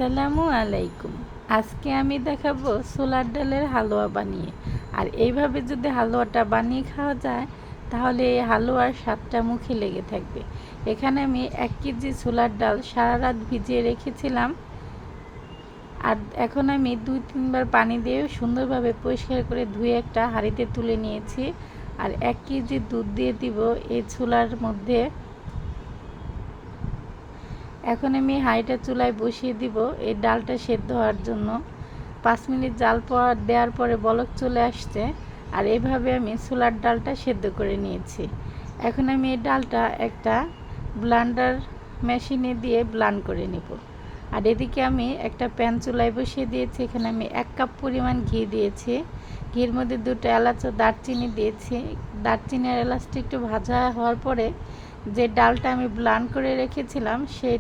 আসসালামু আলাইকুম। আজকে আমি দেখাবো ছোলার ডালের হালুয়া বানিয়ে। আর এইভাবে যদি হালুয়াটা বানিয়ে খাওয়া যায় তাহলে এই হালুয়ার স্বাদটা মুখে লেগে থাকবে। এখানে আমি 1 কেজি ছোলার ডাল সারা রাত ভিজিয়ে রেখেছিলাম। আর এখন আমি 2-3 বার পানি দিয়ে সুন্দরভাবে পরিষ্কার করে ধুয়ে একটা হাঁড়িতে তুলে নিয়েছি। আর 1 কেজি দুধ দিয়ে দিব এই ছোলার মধ্যে। এখন আমি হাঁড়িটা চুলায় বসিয়ে দিব এই ডালটা সেদ্ধ হওয়ার জন্য। 5 মিনিট জাল দেওয়ার পরে বলক চলে আসছে। আর এভাবে আমি ছোলার ডালটা সেদ্ধ করে নিয়েছি। এখন আমি এই ডালটা একটা ব্লেন্ডার মেশিনে দিয়ে ব্লেন্ড করে নেব। আর এদিকে আমি একটা প্যান চুলায় বসিয়ে দিয়েছি। এখানে আমি 1 কাপ পরিমাণ ঘি দিয়েছি। ঘির মধ্যে 2টা এলাচ ও দারচিনি দিয়েছি। দারচিনি আর এলাচটা একটু ভাজা হওয়ার পরে যে ডালটা আমি ব্লেন্ড করে রেখেছিলাম সেই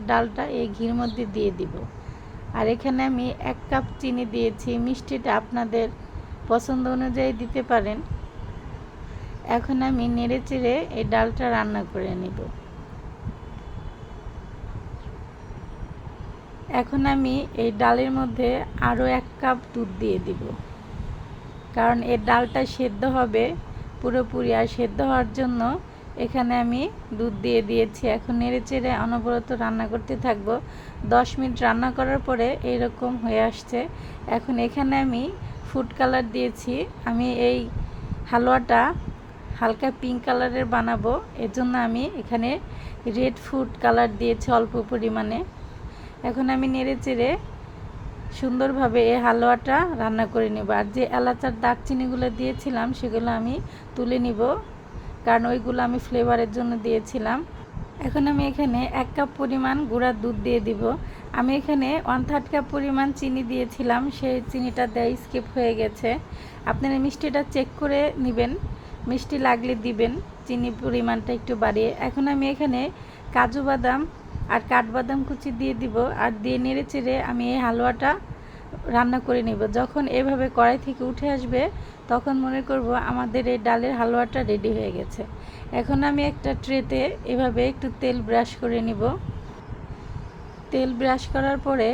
ডালটা এই ঘির মধ্যে দিয়ে দিব। আর এখানে আমি 1 কাপ চিনি দিয়েছি। মিষ্টিটা আপনাদের পছন্দ অনুযায়ী দিতে পারেন। এখন আমি নেড়েচেড়ে এই ডালটা রান্না করে নেব। এখন আমি এই ডালের মধ্যে আরও 1 কাপ দুধ দিয়ে দিব, কারণ এই ডালটা সেদ্ধ হবে পুরোপুরি। আর সেদ্ধ হওয়ার জন্য এখানে আমি দুধ দিয়ে দিয়েছি। এখন নেড়েচেড়ে অনবরত রান্না করতে থাকব। 10 মিনিট রান্না করার পরে এইরকম হয়ে আসছে। এখন এখানে আমি ফুড কালার দিয়েছি। আমি এই হালুয়াটা হালকা পিঙ্ক কালারের বানাবো, এজন্য আমি এখানে রেড ফুড কালার দিয়েছি অল্প পরিমাণে। এখন আমি নেড়েচেড়ে সুন্দরভাবে এই হালুয়াটা রান্না করে নেব। আর যে এলাচ আর দারচিনিগুলো দিয়েছিলাম সেগুলো আমি তুলে নিব, কারণ ওইগুলো আমি ফ্লেভারের জন্য দিয়েছিলাম। এখন আমি এখানে 1 কাপ পরিমাণ গুঁড়া দুধ দিয়ে দিব। আমি এখানে 1/3 কাপ পরিমাণ চিনি দিয়েছিলাম, সেই চিনিটা দেওয়া স্কিপ হয়ে গেছে। আপনারা মিষ্টিটা চেক করে নেবেন, মিষ্টি লাগলে দিবেন চিনি পরিমাণটা একটু বাড়িয়ে। এখন আমি এখানে কাজু বাদাম আর কাঠবাদাম কুচি দিয়ে দিব। আর দিয়ে নেড়েচেড়ে আমি এই হালুয়াটা রান্না করে নেব। যখন এভাবে কড়াই থেকে উঠে আসবে তখন মনে করব আমাদের এই ডালের হালুয়াটা রেডি হয়ে গেছে। এখন আমি একটা ট্রেতে এভাবে একটু তেল ব্রাশ করে নিব। তেল ব্রাশ করার পরে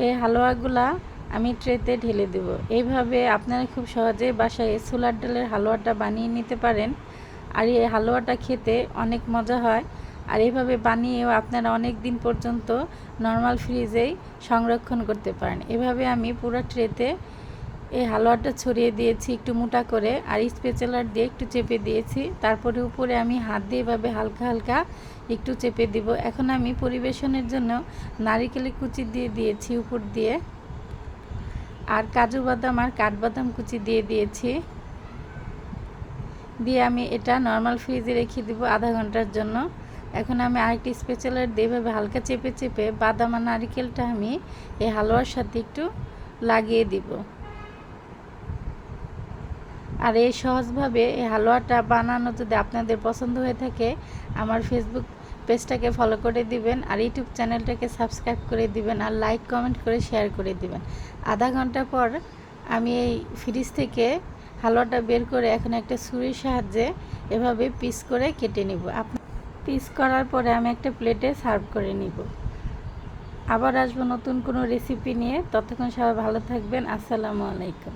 এই হালুয়াগুলা আমি ট্রেতে ঢেলে দেব। এইভাবে আপনারা খুব সহজেই বাসায় ছোলার ডালের হালুয়াটা বানিয়ে নিতে পারেন। আর এই হালুয়াটা খেতে অনেক মজা হয়। আর এইভাবে বানিয়েও আপনারা অনেক দিন পর্যন্ত নর্মাল ফ্রিজেই সংরক্ষণ করতে পারেন। এভাবে আমি পুরো ট্রেতে এই হালুয়াটা ছড়িয়ে দিয়েছি একটু মোটা করে, আর স্প্যাচুলার দিয়ে একটু চেপে দিয়েছি। তারপরে উপরে আমি হাত দিয়ে এভাবে হালকা হালকা একটু চেপে দিব। এখন আমি পরিবেশনের জন্য নারিকেলের কুচি দিয়ে দিয়েছি উপর দিয়ে, আর কাজু বাদাম আর কাঠবাদাম কুচি দিয়ে দিয়েছি। দিয়ে আমি এটা নর্মাল ফ্রিজে রেখে দিব আধা ঘন্টার জন্য। এখন আমি আরেকটি স্প্যাচুলার দিয়ে এভাবে হালকা চেপে চেপে বাদাম আর নারিকেলটা আমি এই হালুয়ার সাথে একটু লাগিয়ে দিব। আর এই সহজভাবে এই হালুয়াটা বানানো যদি আপনাদের পছন্দ হয়ে থাকে আমার ফেসবুক পেজটাকে ফলো করে দিবেন, আর ইউটিউব চ্যানেলটাকে সাবস্ক্রাইব করে দিবেন, আর লাইক কমেন্ট করে শেয়ার করে দিবেন। আধা ঘন্টা পর আমি এই ফ্রিজ থেকে হালুয়াটা বের করে এখন একটা ছুরির সাহায্যে এভাবে পিস করে কেটে নিব। পিস করার পরে আমি একটা প্লেটে সার্ভ করে নিব। আবার আসবো নতুন কোনো রেসিপি নিয়ে। ততক্ষণ সবাই ভালো থাকবেন। আসসালামু আলাইকুম।